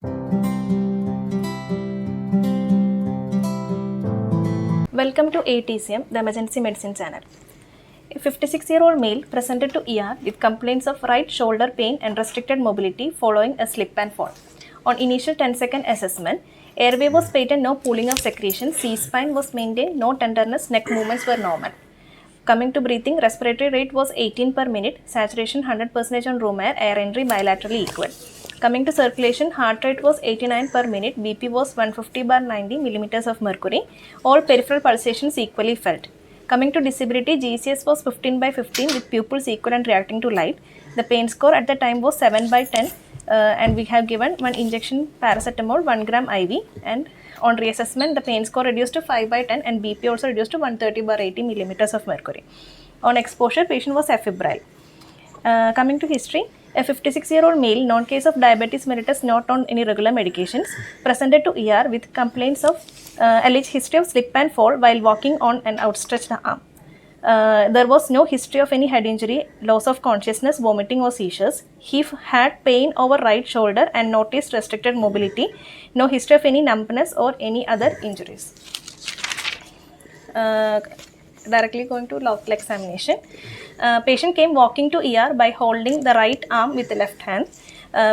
Welcome to AETCM, the emergency medicine channel. A 56-year-old male presented to ER with complaints of right shoulder pain and restricted mobility following a slip and fall. On initial 10-second assessment, airway was patent, no pooling of secretion, C-spine was maintained, no tenderness, neck movements were normal. Coming to breathing, respiratory rate was 18 per minute, saturation 100% on room air entry bilaterally equal. Coming to circulation, heart rate was 89 per minute, BP was 150/90 millimeters of mercury. All peripheral pulsations equally felt. Coming to disability, GCS was 15/15 with pupils equal and reacting to light. The pain score at the time was 7/10 and we have given one injection paracetamol 1 gram IV, and on reassessment the pain score reduced to 5/10 and BP also reduced to 130/80 millimeters of mercury. On exposure, patient was afebrile. Coming to history, a 56-year-old male, known case of diabetes mellitus, not on any regular medications, presented to ER with complaints of alleged history of slip and fall while walking on an outstretched arm. There was no history of any head injury, loss of consciousness, vomiting or seizures. He had pain over right shoulder and noticed restricted mobility. No history of any numbness or any other injuries. Directly going to local examination. Patient came walking to ER by holding the right arm with the left hand.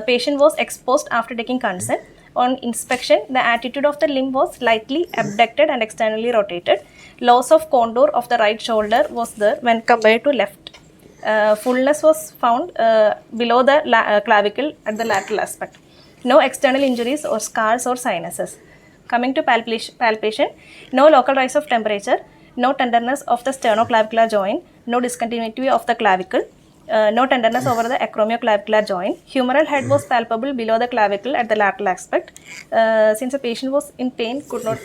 Patient was exposed after taking consent. On inspection, the attitude of the limb was slightly abducted and externally rotated. Loss of contour of the right shoulder was there when compared to left. Fullness was found below the clavicle at the lateral aspect. No external injuries or scars or sinuses. Coming to palpation, no local rise of temperature, no tenderness of the sternoclavicular joint, no discontinuity of the clavicle, no tenderness over the acromioclavicular joint. Humeral head was palpable below the clavicle at the lateral aspect. Since the patient was in pain, could not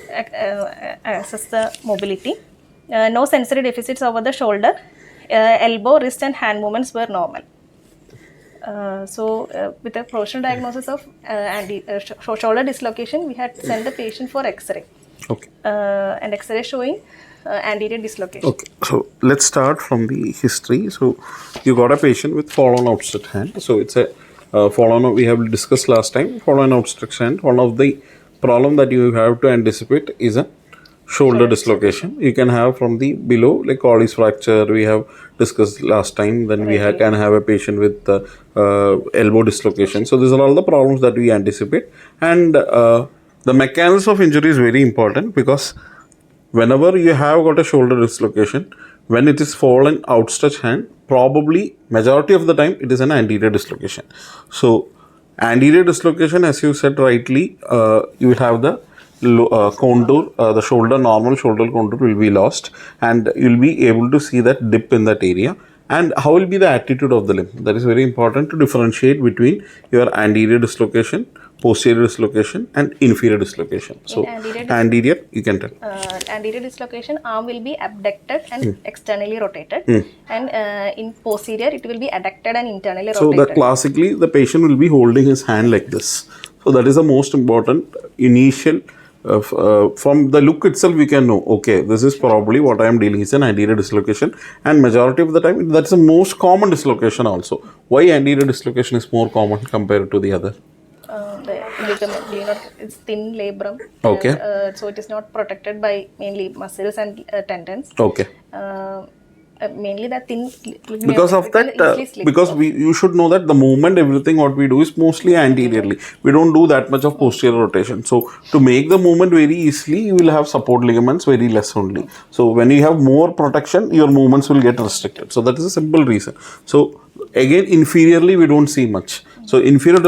assess the mobility. No sensory deficits over the shoulder. Elbow, wrist and hand movements were normal. With a procedural diagnosis of shoulder dislocation, we had sent the patient for X-ray. Okay. And X-ray showing anterior dislocation. Okay, so let's start from the history. So you got a patient with fallen outstretched hand. So it's a fallen, we have discussed last time, fallen outstretched hand. One of the problem that you have to anticipate is a shoulder dislocation. You can have from the below, like Colles fracture, we have discussed last time. Then we can have a patient with elbow dislocation. So these are all the problems that we anticipate. And the mechanism of injury is very important, because whenever you have got a shoulder dislocation, when it is fallen outstretched hand, probably majority of the time it is an anterior dislocation. So anterior dislocation, as you said rightly, you will have the contour, the shoulder, normal shoulder contour will be lost, and you will be able to see that dip in that area. And how will be the attitude of the limb? That is very important to differentiate between your anterior dislocation, posterior dislocation and inferior dislocation. So anterior you can tell. Anterior dislocation, arm will be abducted and externally rotated, and in posterior it will be adducted and internally rotated. So that classically the patient will be holding his hand like this. So that is the most important initial. From the look itself we can know, okay, this is probably what I am dealing is an anterior dislocation, and majority of the time that's the most common dislocation also. Why anterior dislocation is more common compared to the other? It's thin labrum. Okay. So it is not protected by mainly muscles and tendons. Okay. Mainly the thin. Because of that, because you should know that the movement, everything what we do is mostly anteriorly. We don't do that much of posterior rotation. So to make the movement very easily, you will have support ligaments very less only. So when you have more protection, your movements will get restricted. So that is a simple reason. So again, inferiorly we don't see much. So inferior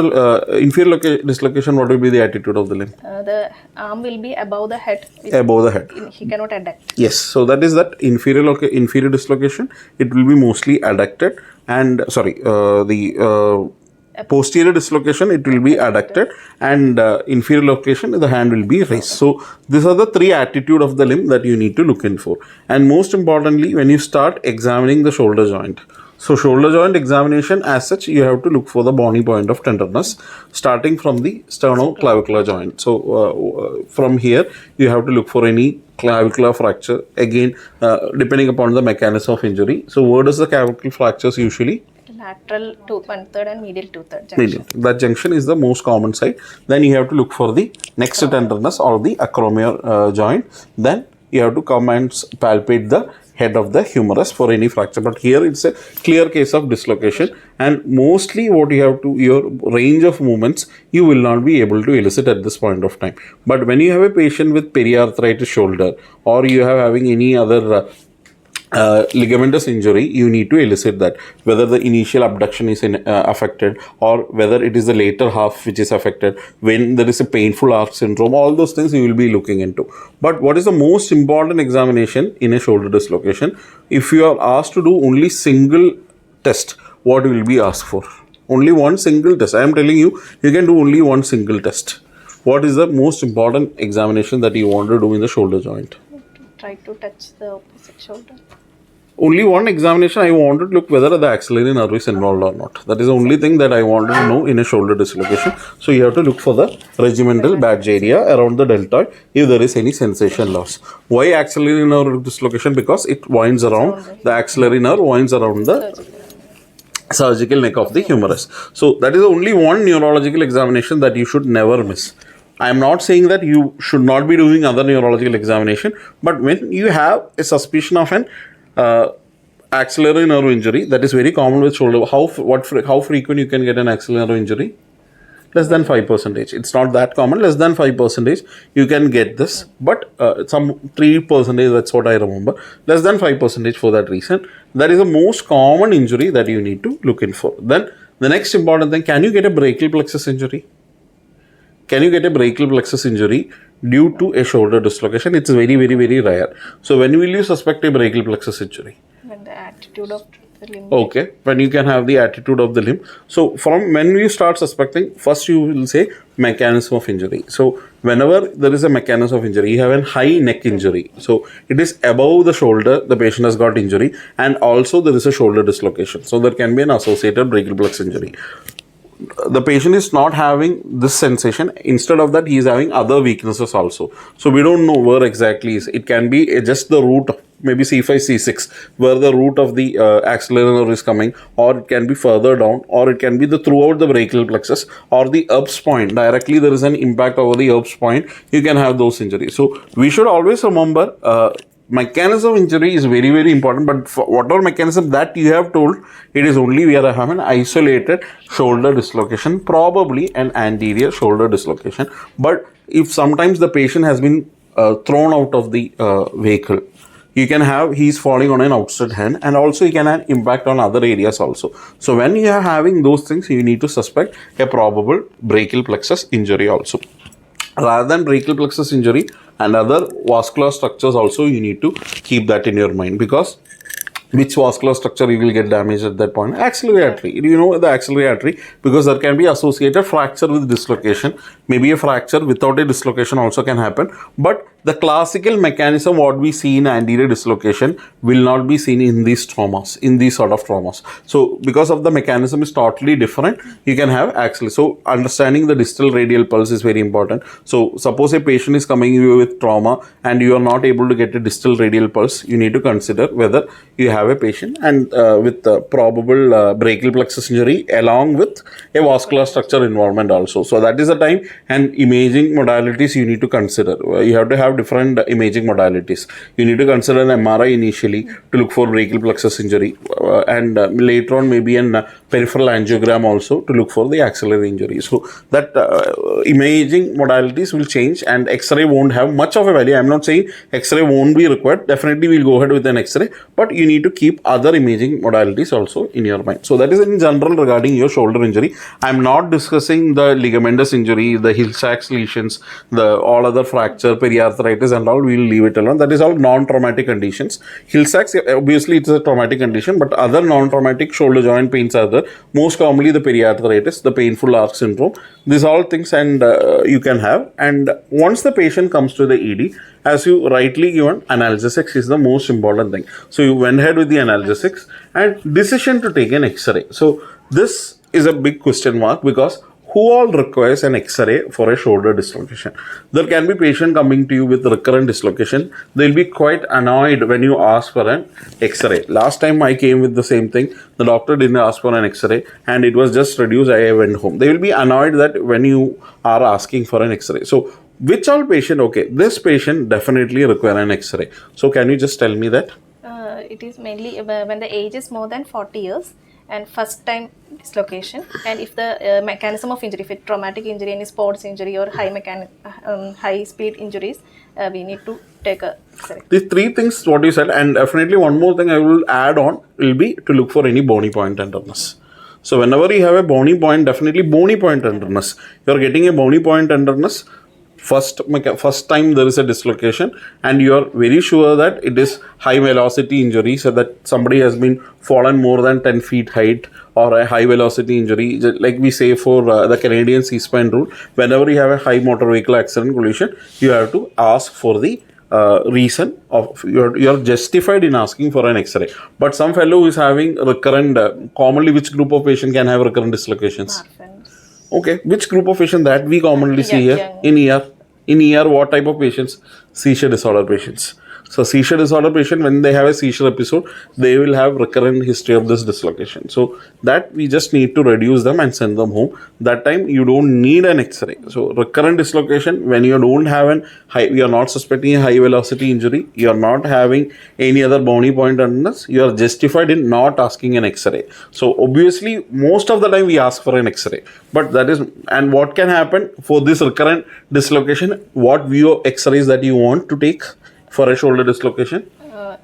dislocation, what will be the attitude of the limb? The arm will be above the head. Above the head. He cannot adduct. Yes. So that is that inferior dislocation. It will be mostly adducted, and posterior dislocation, it will be adducted, and inferior location, the hand will be raised. So these are the three attitude of the limb that you need to look in for. And most importantly, when you start examining the shoulder joint. So shoulder joint examination as such, you have to look for the bony point of tenderness starting from the sternoclavicular joint. So from here, you have to look for any clavicular fracture, again depending upon the mechanism of injury. So where does the clavicle fractures usually? Lateral 1/3 and medial 2/3 junction. Medial. That junction is the most common site. Then you have to look for the next tenderness or the acromial joint. Then you have to come and palpate the head of the humerus for any fracture. But here it's a clear case of dislocation, and mostly what you have to, your range of movements you will not be able to elicit at this point of time. But when you have a patient with periarthritis shoulder, or you have having any other ligamentous injury, you need to elicit that, whether the initial abduction is affected, or whether it is the later half which is affected, when there is a painful arch syndrome. All those things you will be looking into. But what is the most important examination in a shoulder dislocation? If you are asked to do only single test, what will be asked for? Only one single test. I am telling you, you can do only one single test. What is the most important examination that you want to do in the shoulder joint? Try to touch the opposite shoulder. Only one examination, I wanted to look whether the axillary nerve is involved or not. That is the only thing that I wanted to know in a shoulder dislocation. So you have to look for the regimental badge area around the deltoid if there is any sensation loss. Why axillary nerve dislocation? Because it winds around, the axillary nerve winds around the surgical neck of the humerus. So that is the only one neurological examination that you should never miss. I am not saying that you should not be doing other neurological examination, but when you have a suspicion of an axillary nerve injury, that is very common with shoulder. How frequent you can get an axillary nerve injury? Less than 5%. It's not that common. Less than 5% you can get this, but some 3%, that's what I remember. Less than 5% for that reason. That is the most common injury that you need to look in for. Then the next important thing, can you get a brachial plexus injury? Can you get a brachial plexus injury due to a shoulder dislocation? It's very, very, very rare. So when will you suspect a brachial plexus injury? When the attitude of the limb. Okay, when you can have the attitude of the limb. So from when you start suspecting, first you will say mechanism of injury. So whenever there is a mechanism of injury, you have a high neck injury. So it is above the shoulder, the patient has got injury, and also there is a shoulder dislocation. So there can be an associated brachial plexus injury. The patient is not having this sensation. Instead of that, he is having other weaknesses also. So we don't know where exactly is. It can be just the root, maybe C5, C6, where the root of the axillary nerve is coming, or it can be further down, or it can be the throughout the brachial plexus, or the Erb's point. Directly there is an impact over the Erb's point. You can have those injuries. So we should always remember mechanism of injury is very, very important, but for whatever mechanism that you have told, it is only where I have an isolated shoulder dislocation, probably an anterior shoulder dislocation. But if sometimes the patient has been thrown out of the vehicle, you can have, he is falling on an outside hand, and also you can have impact on other areas also. So when you are having those things, you need to suspect a probable brachial plexus injury also. Rather than brachial plexus injury and other vascular structures also, you need to keep that in your mind, because which vascular structure you will get damaged at that point? Axillary artery. You know the axillary artery, because there can be associated fracture with dislocation. Maybe a fracture without a dislocation also can happen. But the classical mechanism what we see in anterior dislocation will not be seen in these traumas, in these sort of traumas. So because of the mechanism is totally different, you can have axillary. So understanding the distal radial pulse is very important. So suppose a patient is coming you with trauma and you are not able to get a distal radial pulse, you need to consider whether you have a patient and with probable brachial plexus injury along with a vascular structure involvement also. So that is the time, and imaging modalities you need to consider. You have to have different imaging modalities. You need to consider an MRI initially to look for brachial plexus injury, and later on maybe an peripheral angiogram also to look for the axillary injury. So that imaging modalities will change, and X-ray won't have much of a value. I am not saying X-ray won't be required. Definitely we'll go ahead with an X-ray, but you need to keep other imaging modalities also in your mind. So that is in general regarding your shoulder injury. I am not discussing the ligamentous injury, the Hill-Sachs lesions, the all other fracture, periarthritis and all. We will leave it alone. That is all non-traumatic conditions. Hill-Sachs, obviously it's a traumatic condition, but other non-traumatic shoulder joint pains are there. Most commonly the periarthritis, the painful arch syndrome. These all things and you can have. And once the patient comes to the ED, as you rightly given, analgesics is the most important thing. So you went ahead with the analgesics and decision to take an X-ray. So this is a big question mark, because who all requires an X-ray for a shoulder dislocation? There can be patient coming to you with recurrent dislocation. They'll be quite annoyed when you ask for an X-ray. Last time I came with the same thing. The doctor didn't ask for an X-ray and it was just reduced. I went home. They will be annoyed that when you are asking for an X-ray. So which all patient? Okay, this patient definitely require an X-ray. So can you just tell me that? It is mainly when the age is more than 40 years and first time dislocation, and if the mechanism of injury, if it's traumatic injury, any sports injury or high speed injuries, we need to take a X-ray. These three things what you said, and definitely one more thing I will add on will be to look for any bony point tenderness. So whenever you have a bony point, definitely bony point tenderness. You are getting a bony point tenderness. First time there is a dislocation and you are very sure that it is high velocity injury, so that somebody has been fallen more than 10 feet height, or a high velocity injury, like we say for the Canadian C-spine rule. Whenever you have a high motor vehicle accident collision, you have to ask for the reason of you're justified in asking for an X-ray. But some fellow who is having recurrent, commonly which group of patient can have recurrent dislocations? Okay, which group of patient that we commonly see here in ER? In ER, what type of patients? Seizure disorder patients. So seizure disorder patient, when they have a seizure episode, they will have recurrent history of this dislocation. So that we just need to reduce them and send them home. That time you don't need an X-ray. So recurrent dislocation, when you don't have you are not suspecting a high velocity injury, you are not having any other bony point tenderness, you are justified in not asking an X-ray. So obviously most of the time we ask for an X-ray. But that is, and what can happen for this recurrent dislocation? What view of X-rays that you want to take for a shoulder dislocation?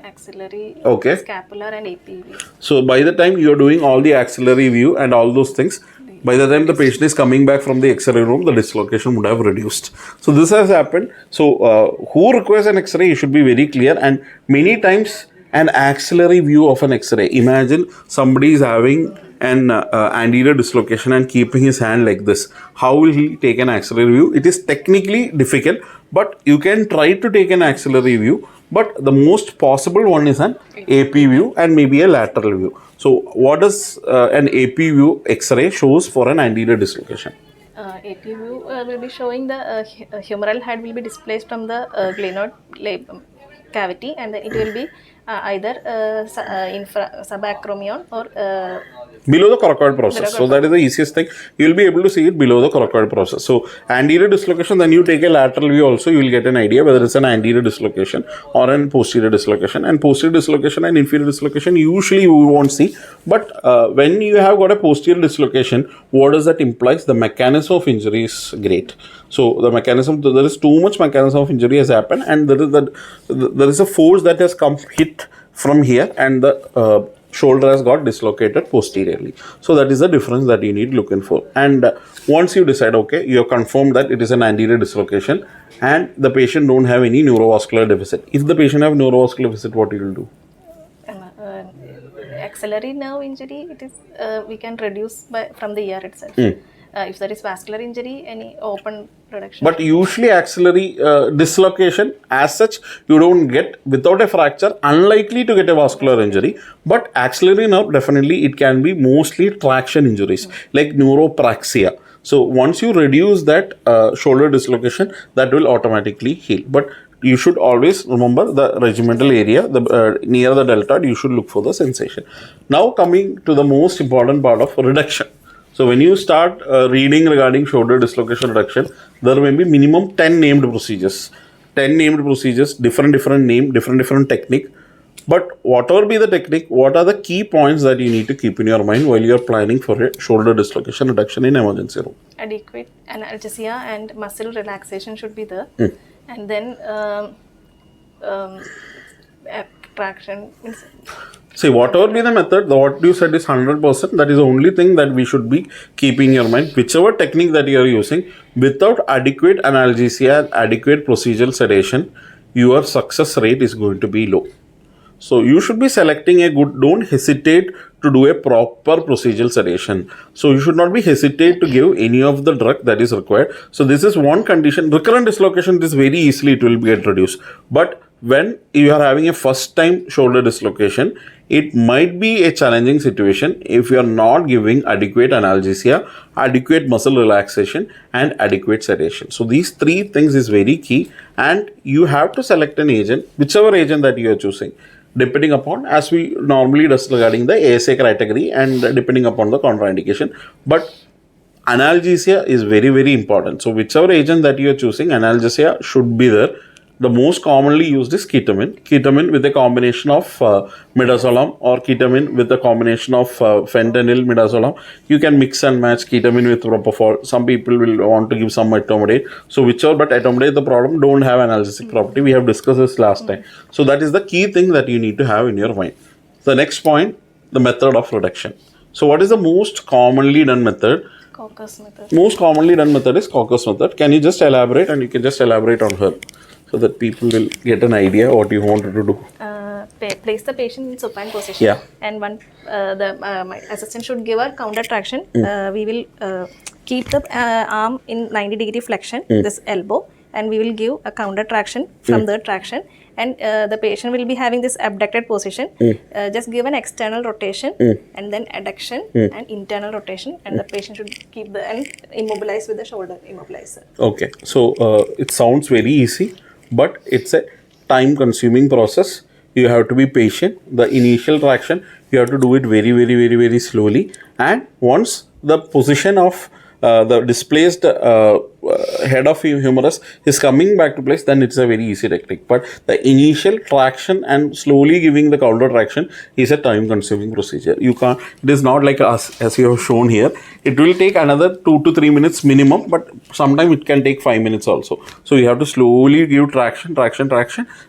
Axillary, okay, scapular and AP view. So by the time you are doing all the axillary view and all those things, by the time the patient is coming back from the X-ray room, the dislocation would have reduced. So this has happened. So who requires an X-ray? You should be very clear. And many times an axillary view of an X-ray. Imagine somebody is having an anterior dislocation and keeping his hand like this. How will he take an axillary view? It is technically difficult, but you can try to take an axillary view. But the most possible one is an AP view and maybe a lateral view. So what does an AP view X-ray shows for an anterior dislocation? AP view will be showing the humeral head will be displaced from the glenoid cavity, and then it will be either subacromion or below the coracoid process. So that is the easiest thing. You will be able to see it below the coracoid process. So anterior dislocation, then you take a lateral view also, you will get an idea whether it's an anterior dislocation or an posterior dislocation. And posterior dislocation and inferior dislocation usually we won't see. But when you have got a posterior dislocation, what does that implies? The mechanism of injury is great. So the mechanism, there is too much mechanism of injury has happened, and there is a force that has come hit from here, and the shoulder has got dislocated posteriorly. So that is the difference that you need looking for. And once you decide, okay, you have confirmed that it is an anterior dislocation and the patient don't have any neurovascular deficit. If the patient have neurovascular deficit, what you will do? Axillary nerve injury, it is we can reduce from the ear itself. If there is vascular injury, any open reduction. But usually axillary dislocation as such, you don't get without a fracture, unlikely to get a vascular injury. But axillary nerve, definitely it can be mostly traction injuries like neuropraxia. So once you reduce that shoulder dislocation, that will automatically heal. But you should always remember the regimental area, near the deltoid, you should look for the sensation. Now coming to the most important part of reduction. So when you start reading regarding shoulder dislocation reduction, there may be minimum 10 named procedures. 10 named procedures, different name, different technique. But whatever be the technique, what are the key points that you need to keep in your mind while you are planning for a shoulder dislocation reduction in emergency room? Adequate analgesia and muscle relaxation should be there. And then traction means. See, whatever be the method, what you said is 100%. That is the only thing that we should be keeping in your mind. Whichever technique that you are using, without adequate analgesia and adequate procedural sedation, your success rate is going to be low. So you should be selecting a good, don't hesitate to do a proper procedural sedation. So you should not be hesitate to give any of the drug that is required. So this is one condition. Recurrent dislocation is very easily it will get reduced. But when you are having a first time shoulder dislocation, it might be a challenging situation if you are not giving adequate analgesia, adequate muscle relaxation, and adequate sedation. So these three things is very key, and you have to select an agent, whichever agent that you are choosing, depending upon, as we normally discuss regarding the ASA category, and depending upon the contraindication. But analgesia is very, very important. So whichever agent that you are choosing, analgesia should be there. The most commonly used is ketamine with a combination of midazolam, or ketamine with a combination of fentanyl, midazolam. You can mix and match ketamine with propofol. Some people will want to give some etomidate. So whichever, but etomidate, the problem, don't have analgesic property. We have discussed this last time. So that is the key thing that you need to have in your mind. The next point, the method of reduction. So what is the most commonly done method? Caucus method. Most commonly done method is Caucus method. Can you just elaborate, and you can just elaborate on her, so that people will get an idea what you wanted to do. Place the patient in supine position. Yeah. And one my assistant should give a counter traction. We will keep the arm in 90-degree flexion, this elbow, and we will give a counter traction from the traction. And the patient will be having this abducted position. Just give an external rotation and then adduction and internal rotation, and the patient should keep the and immobilize with the shoulder immobilizer. Okay, so it sounds very easy, but it's a time consuming process. You have to be patient. The initial traction, you have to do it very, very, very, very slowly. And once the position of the displaced head of humerus is coming back to place, then it's a very easy technique. But the initial traction and slowly giving the counter traction is a time consuming procedure. You can't, it is not like us, as you have shown here. It will take another 2 to 3 minutes minimum, but sometimes it can take 5 minutes also. So you have to slowly give traction.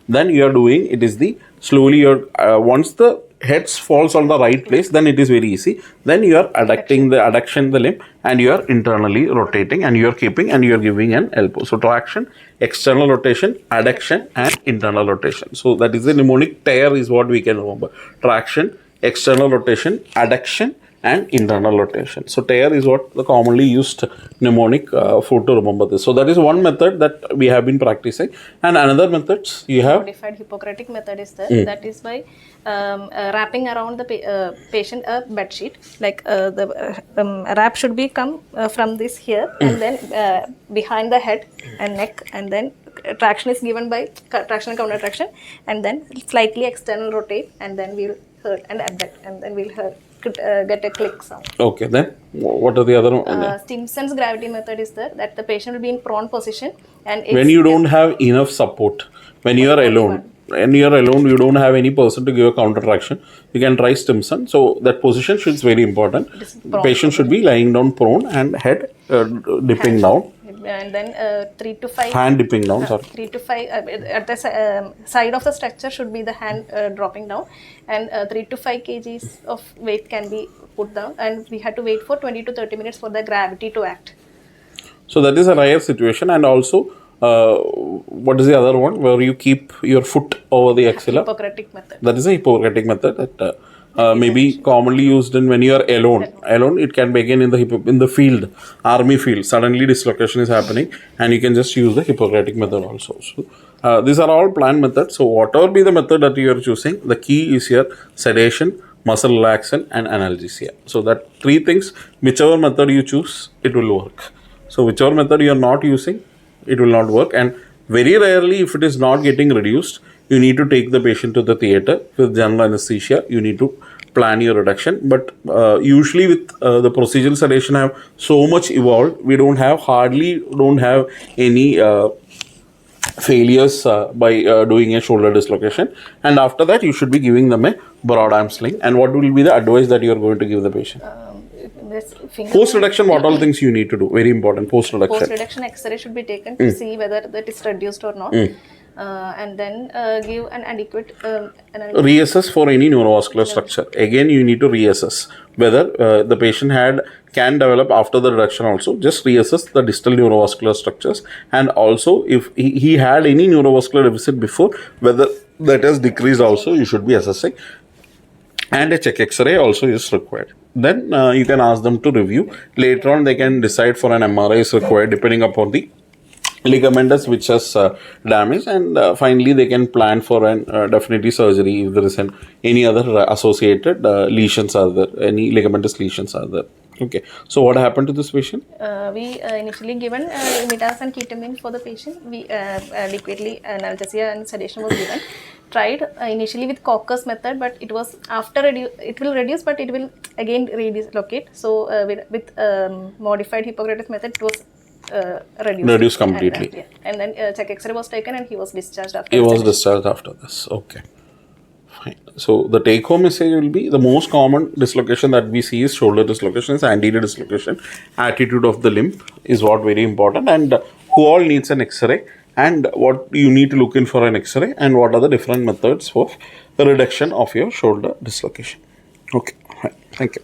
Then you are doing, it is the slowly, you're once the heads falls on the right place, then it is very easy. Then you are adduction the limb, and you are internally rotating, and you are keeping, and you are giving an elbow. So traction, external rotation, adduction, and internal rotation. So that is the mnemonic tear is what we can remember. Traction, external rotation, adduction, and internal rotation. So tear is what the commonly used mnemonic for to remember this. So that is one method that we have been practicing. And another methods you have? Modified Hippocratic method is there. That is by wrapping around the patient a bed sheet. Like the wrap should be come from this here and then behind the head and neck, and then traction is given by traction and counter traction, and then slightly external rotate, and then we'll hurt and abduct, and then we'll hurt. Get a click sound. Okay, then what are the other? Stimson's gravity method is there, that the patient will be in prone position, and when you don't have enough support, when you are alone, you don't have any person to give a counter traction, you can try Stimson. So that position is very important. Patient should be lying down prone and head dipping down. And then 3 to 5 hand dipping down. 3 to 5 at the side of the structure should be the hand dropping down, and 3 to 5 kgs of weight can be put down, and we had to wait for 20 to 30 minutes for the gravity to act. So that is a rare situation. And also what is the other one where you keep your foot over the axilla? Hippocratic method. That is a Hippocratic method that may be commonly used in when you are alone. It can begin in the field, army field. Suddenly dislocation is happening, and you can just use the Hippocratic method also. So these are all planned methods. So whatever be the method that you are choosing, the key is here: sedation, muscle relaxation, and analgesia. So that three things, whichever method you choose, it will work. So whichever method you are not using, it will not work. And very rarely, if it is not getting reduced, you need to take the patient to the theater with general anesthesia. You need to plan your reduction. But usually with the procedural sedation have so much evolved, we don't have any failures by doing a shoulder dislocation. And after that, you should be giving them a broad arm sling. And what will be the advice that you are going to give the patient? Post reduction, what all things you need to do? Very important. Post reduction X-ray should be taken to see whether that is reduced or not. And then give an adequate reassess for any neurovascular structure. Again, you need to reassess whether the patient can develop after the reduction also. Just reassess the distal neurovascular structures, and also if he had any neurovascular deficit before, whether that has decreased also, you should be assessing. And a check X-ray also is required. Then you can ask them to review. Later on, they can decide for an MRI is required depending upon the ligamentous which has damage, and finally they can plan for an definitely surgery if there is any other associated lesions are there, any ligamentous lesions are there. Okay, so what happened to this patient? We initially given imidas and ketamine for the patient. We liquidly analgesia and sedation was given. Tried initially with Cocker's method, but it was after it will reduce, but it will again redислocate. So with modified Hippocrates method, it was reduced completely. And then check X-ray was taken, and he was discharged after. He was discharged after this. Okay. Fine. So the take-home message will be the most common dislocation that we see is shoulder dislocation, is anterior dislocation. Attitude of the limb is what very important, and who all needs an X-ray, and what you need to look in for an X-ray, and what are the different methods for the reduction of your shoulder dislocation. Okay. Fine. Thank you.